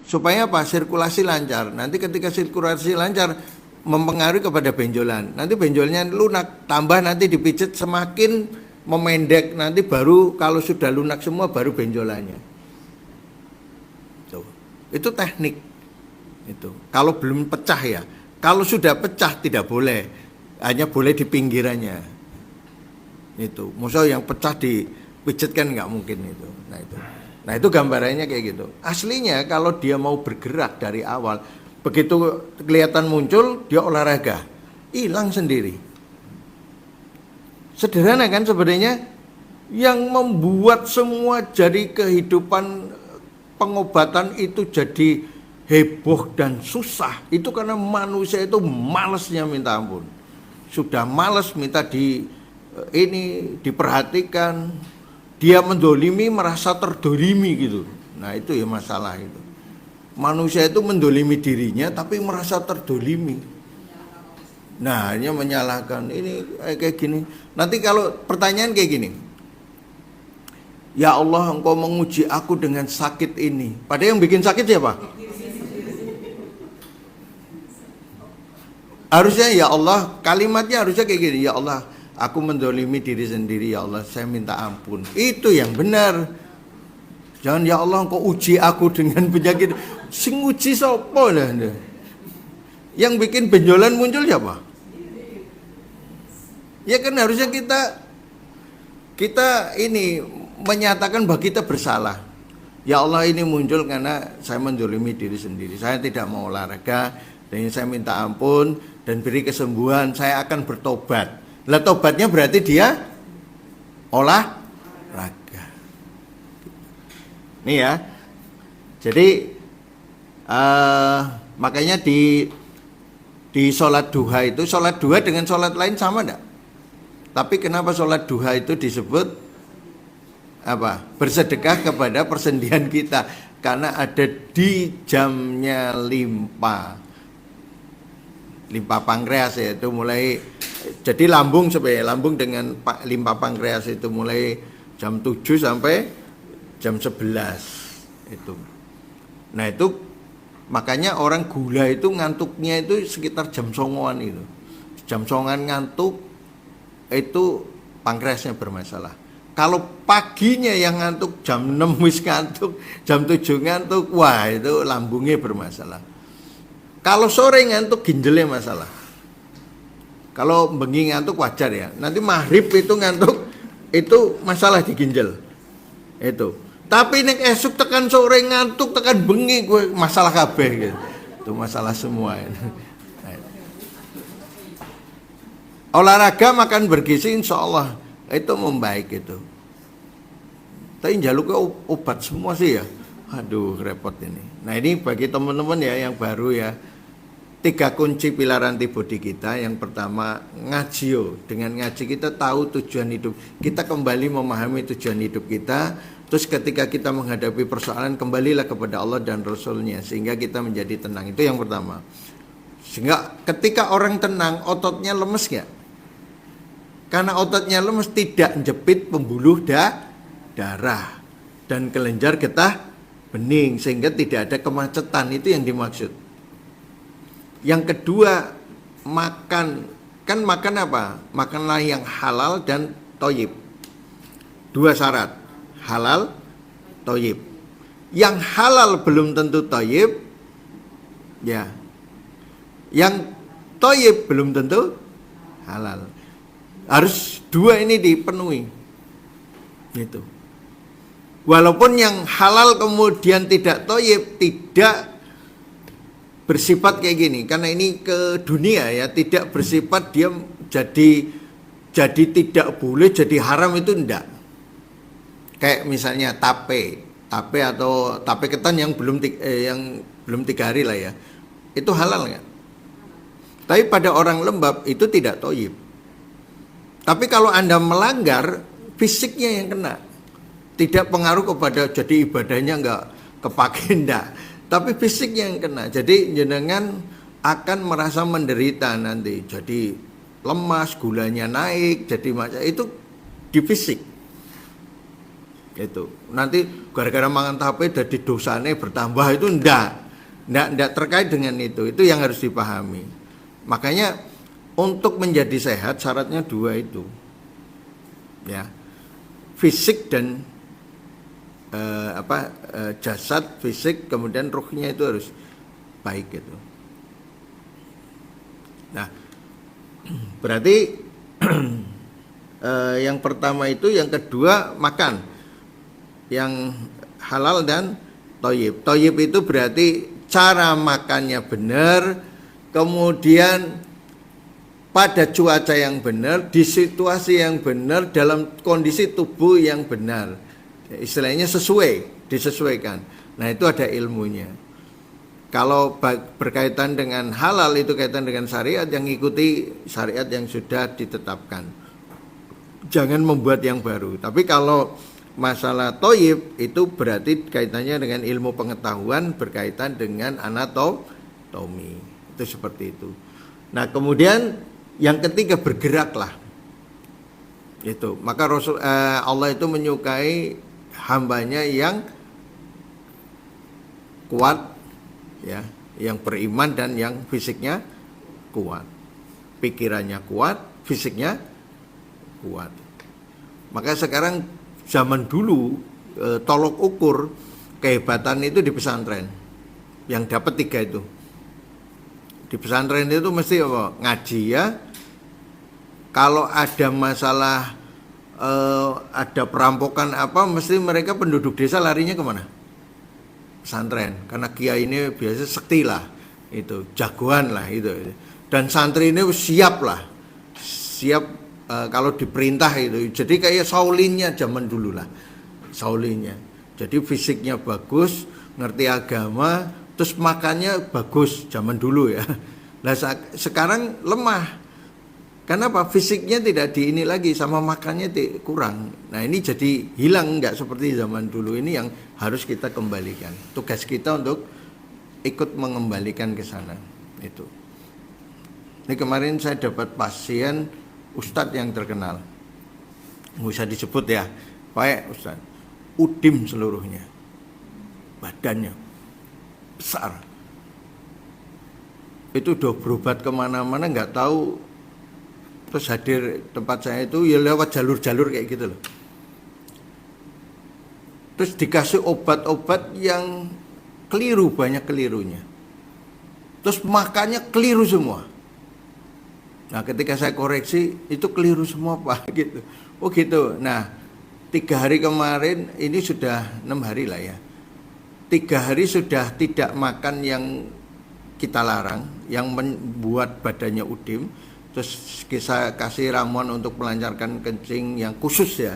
Supaya apa? Sirkulasi lancar. Nanti ketika sirkulasi lancar mempengaruhi kepada benjolan. Nanti benjolnya lunak, tambah nanti dipijit semakin memendek. Nanti baru kalau sudah lunak semua baru benjolannya. Tuh. Itu teknik. Itu. Kalau belum pecah ya. Kalau sudah pecah tidak boleh. Hanya boleh di pinggirannya. Itu. Maksudnya yang pecah dipijit kan nggak mungkin itu. Nah itu gambarannya kayak gitu. Aslinya kalau dia mau bergerak dari awal, begitu kelihatan muncul, dia olahraga, hilang sendiri. Sederhana kan sebenarnya. Yang membuat semua jadi kehidupan pengobatan itu jadi heboh dan susah. Itu karena manusia itu malesnya minta ampun. Sudah males minta diperhatikan. Dia mendolimi merasa terdolimi gitu. Nah itu ya masalah itu. Manusia itu mendolimi dirinya tapi merasa terdolimi. Nah hanya menyalahkan ini kayak gini. Nanti kalau pertanyaan kayak gini, ya Allah engkau menguji aku dengan sakit ini. Padahal yang bikin sakit siapa? Harusnya ya Allah, kalimatnya harusnya kayak gini, ya Allah aku mendolimi diri sendiri, ya Allah saya minta ampun. Itu yang benar. Jangan ya Allah engkau uji aku dengan penyakit. Sing uji sapa lah. Yang bikin benjolan muncul siapa? Ya kan harusnya kita ini menyatakan bahwa kita bersalah. Ya Allah ini muncul karena saya mendolimi diri sendiri. Saya tidak mau olahraga dan saya minta ampun dan beri kesembuhan. Saya akan bertobat. Lah tobatnya berarti dia olahraga. Nih ya. Jadi makanya di sholat duha itu, sholat duha dengan sholat lain sama enggak? Tapi kenapa sholat duha itu disebut apa? Bersedekah kepada persendian kita. Karena ada di jamnya limpa pankreas ya, itu mulai. Jadi lambung dengan limpa pankreas itu mulai jam 7 sampai jam 11 itu. Nah itu makanya orang gula itu ngantuknya itu sekitar jam 9-an itu. Jam 9-an ngantuk itu pankreasnya bermasalah. Kalau paginya yang ngantuk jam 6 wis ngantuk, jam 7 ngantuk, wah itu lambungnya bermasalah. Kalau sore ngantuk ginjalnya masalah. Kalau bengi ngantuk wajar ya. Nanti maghrib itu ngantuk itu masalah di ginjal. Itu. Tapi nek esuk tekan sore ngantuk tekan bengi gue masalah kabeh gitu. Itu masalah semua. Olahraga makan bergizi insyaallah itu membaik itu. Tapi jaluknya obat semua sih ya. Aduh repot ini. Nah ini bagi teman-teman ya yang baru ya. 3 kunci pilar antibodi kita. Yang pertama ngaji. Dengan ngaji kita tahu tujuan hidup. Kita kembali memahami tujuan hidup kita. Terus ketika kita menghadapi persoalan kembalilah kepada Allah dan Rasulnya. Sehingga kita menjadi tenang. Itu yang pertama. Sehingga ketika orang tenang ototnya lemes gak? Karena ototnya lemes tidak jepit pembuluh darah. Dan kelenjar getah bening. Sehingga tidak ada kemacetan. Itu yang dimaksud. Yang kedua, makan apa? Makanlah yang halal dan thayyib. 2 syarat, halal, thayyib. Yang halal belum tentu thayyib, ya. Yang thayyib belum tentu halal. Harus 2 ini dipenuhi. Gitu. Walaupun yang halal kemudian tidak thayyib, tidak bersifat kayak gini, karena ini ke dunia ya, tidak bersifat dia jadi tidak boleh, jadi haram itu enggak. Kayak misalnya tape atau tape ketan yang belum 3 hari lah ya, itu halal nggak? Tapi pada orang lembab itu tidak thayyib. Tapi kalau Anda melanggar, fisiknya yang kena, tidak pengaruh kepada jadi ibadahnya nggak kepake enggak. Tapi fisiknya yang kena. Jadi jenengan akan merasa menderita nanti. Jadi lemas, gulanya naik, jadi macam itu di fisik. Itu. Nanti gara-gara mangan tape jadi dosanya bertambah, itu ndak terkait dengan itu. Itu yang harus dipahami. Makanya untuk menjadi sehat syaratnya dua itu. Ya. Fisik dan jasad, fisik, kemudian ruhnya itu harus baik gitu. Nah, berarti yang pertama itu, yang kedua makan yang halal dan thayyib. Thayyib itu berarti cara makannya benar, kemudian pada cuaca yang benar, di situasi yang benar, dalam kondisi tubuh yang benar. Istilahnya disesuaikan. Nah, itu ada ilmunya. Kalau berkaitan dengan halal itu kaitan dengan syariat, yang ikuti syariat yang sudah ditetapkan. Jangan membuat yang baru. Tapi kalau masalah thayyib itu berarti kaitannya dengan ilmu pengetahuan berkaitan dengan anatomi. Itu seperti itu. Nah, kemudian yang ketiga, bergeraklah. Itu. Maka Allah itu menyukai hambanya yang kuat, ya, yang beriman dan yang fisiknya kuat, pikirannya kuat, fisiknya kuat. Maka sekarang zaman dulu tolok ukur kehebatan itu di pesantren, yang dapat 3 itu. Di pesantren itu mesti apa? Ngaji ya. Kalau ada masalah ada perampokan apa, mesti mereka penduduk desa larinya kemana? Pesantren, karena kiai ini biasa sekti lah, itu jagoan lah itu. Dan santri ini siap kalau diperintah itu. Jadi kayak Saulinnya zaman dulu lah, Saulinnya. Jadi fisiknya bagus, ngerti agama, terus makannya bagus zaman dulu ya. Nah sekarang lemah. Kenapa? Fisiknya tidak diini lagi, sama makannya kurang. Nah ini jadi hilang, nggak seperti zaman dulu. Ini yang harus kita kembalikan. Tugas kita untuk ikut mengembalikan ke sana. Itu. Ini kemarin saya dapat pasien ustadz yang terkenal. Nggak usah disebut ya, Pak Ustadz. Udim seluruhnya. Badannya besar. Itu udah berobat kemana-mana, nggak tahu. Terus hadir tempat saya itu ya lewat jalur-jalur kayak gitu loh. Terus dikasih obat-obat yang keliru, banyak kelirunya. Terus makannya keliru semua. Nah ketika saya koreksi, itu keliru semua Pak gitu. Oh gitu. Nah 3 hari kemarin, ini sudah 6 hari lah ya. 3 hari sudah tidak makan yang kita larang, yang membuat badannya udim. Terus kita kasih ramuan untuk melancarkan kencing yang khusus ya.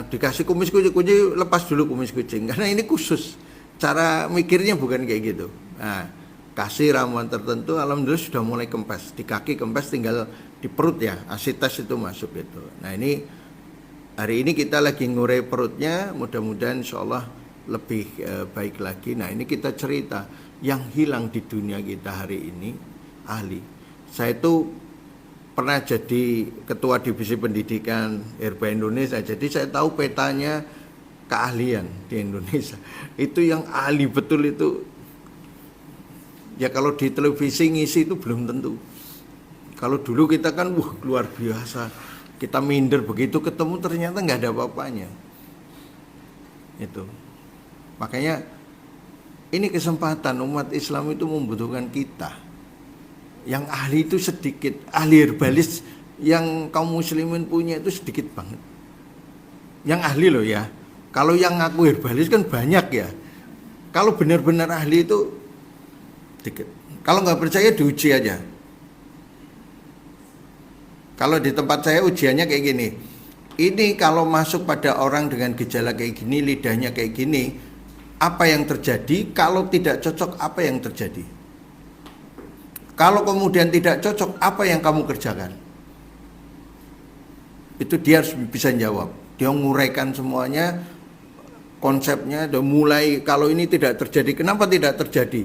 Dikasih kumis kucing, lepas dulu kumis kucing, karena ini khusus. Cara mikirnya bukan kayak gitu. Nah, kasih ramuan tertentu, alhamdulillah sudah mulai kempes. Di kaki kempes, tinggal di perut ya, asites itu masuk gitu. Nah ini hari ini kita lagi ngurai perutnya, mudah-mudahan insya Allah lebih baik lagi. Nah ini kita cerita yang hilang di dunia kita hari ini, ahli. Saya itu pernah jadi ketua divisi pendidikan Herba Indonesia, jadi saya tahu petanya keahlian di Indonesia. Itu yang ahli betul itu, ya kalau di televisi ngisi itu belum tentu. Kalau dulu kita kan luar biasa, kita minder, begitu ketemu ternyata nggak ada apa-apanya. Itu makanya ini kesempatan umat Islam itu membutuhkan kita. Yang ahli itu sedikit, ahli herbalis yang kaum muslimin punya itu sedikit banget. Yang ahli loh ya. Kalau yang ngaku herbalis kan banyak ya. Kalau benar-benar ahli itu sedikit. Kalau nggak percaya diuji aja. Kalau di tempat saya ujiannya kayak gini. Ini kalau masuk pada orang dengan gejala kayak gini, lidahnya kayak gini, apa yang terjadi? Kalau tidak cocok, apa yang terjadi? Kalau kemudian tidak cocok, apa yang kamu kerjakan? Itu dia harus bisa jawab. Dia nguraikan semuanya, konsepnya, dan mulai kalau ini tidak terjadi, kenapa tidak terjadi?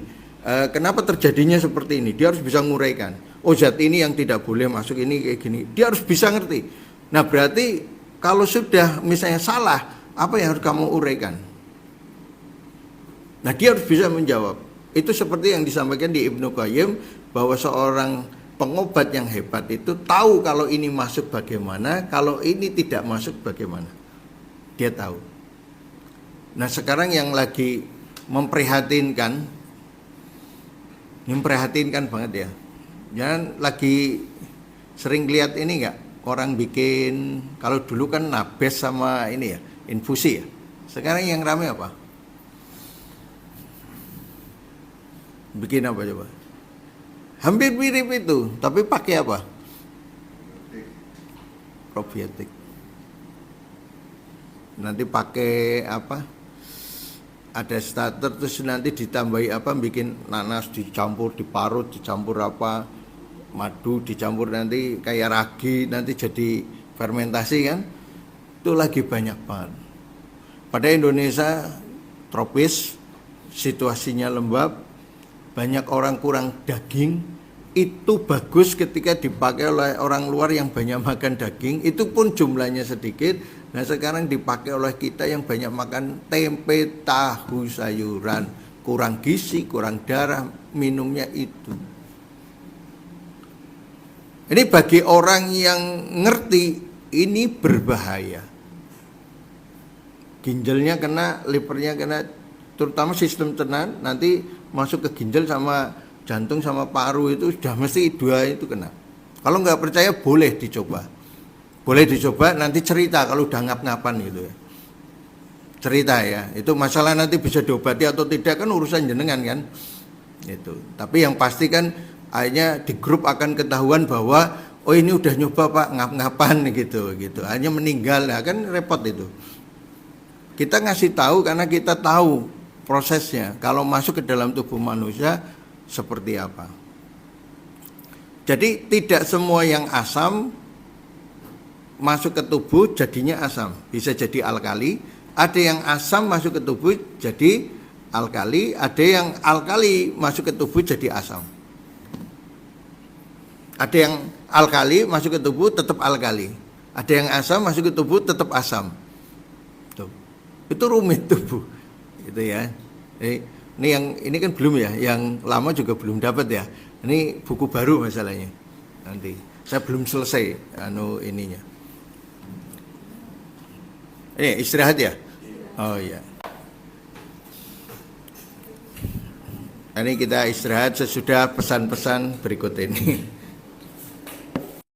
Kenapa terjadinya seperti ini? Dia harus bisa nguraikan. Oh zat ini yang tidak boleh masuk, ini kayak gini. Dia harus bisa ngerti. Nah berarti Kalau sudah misalnya salah, apa yang harus kamu uraikan? Nah, dia harus bisa menjawab. Itu seperti yang disampaikan di Ibnu Qayyim, bahwa seorang pengobat yang hebat itu tahu kalau ini masuk bagaimana, kalau ini tidak masuk bagaimana. Dia tahu. Nah, sekarang yang lagi memprihatinkan banget ya. Jangan lagi sering lihat ini enggak? Orang bikin, kalau dulu kan nabes sama ini ya, infusi ya. Sekarang yang rame apa? Bikin apa coba? Hampir mirip itu, tapi pakai apa? Probiotik. Nanti pakai apa? Ada starter terus nanti ditambahi apa? Bikin nanas dicampur, diparut, dicampur apa? Madu dicampur nanti kayak ragi, nanti jadi fermentasi kan? Itu lagi banyak banget. Pada Indonesia tropis, situasinya lembab, banyak orang kurang daging, itu bagus ketika dipakai oleh orang luar yang banyak makan daging, itu pun jumlahnya sedikit. Nah, sekarang dipakai oleh kita yang banyak makan tempe, tahu, sayuran, kurang gizi, kurang darah, minumnya itu. Ini bagi orang yang ngerti, ini berbahaya. Ginjalnya kena, livernya kena, terutama sistem cerna, nanti masuk ke ginjal sama jantung sama paru itu sudah mesti dua itu kena. Kalau nggak percaya boleh dicoba. Boleh dicoba, nanti cerita kalau udah ngap-ngapan gitu ya. Cerita ya, itu masalah nanti bisa diobati atau tidak kan urusan jenengan kan. Itu. Tapi yang pasti kan akhirnya di grup akan ketahuan bahwa oh ini udah nyoba Pak ngap-ngapan gitu. Hanya meninggal, ya kan repot itu. Kita ngasih tahu karena kita tahu prosesnya, kalau masuk ke dalam tubuh manusia seperti apa. Jadi tidak semua yang asam masuk ke tubuh jadinya asam. Bisa jadi alkali, ada yang asam masuk ke tubuh jadi alkali, ada yang alkali masuk ke tubuh jadi asam. Ada yang alkali masuk ke tubuh tetap alkali. Ada yang asam masuk ke tubuh tetap asam. Tuh. Itu rumit tubuh. Gitu ya. Ini kan belum ya, yang lama juga belum dapat ya. Ini buku baru masalahnya. Nanti saya belum selesai ininya. Ini istirahat ya? Oh iya. Ini kita istirahat sesudah pesan-pesan berikut ini.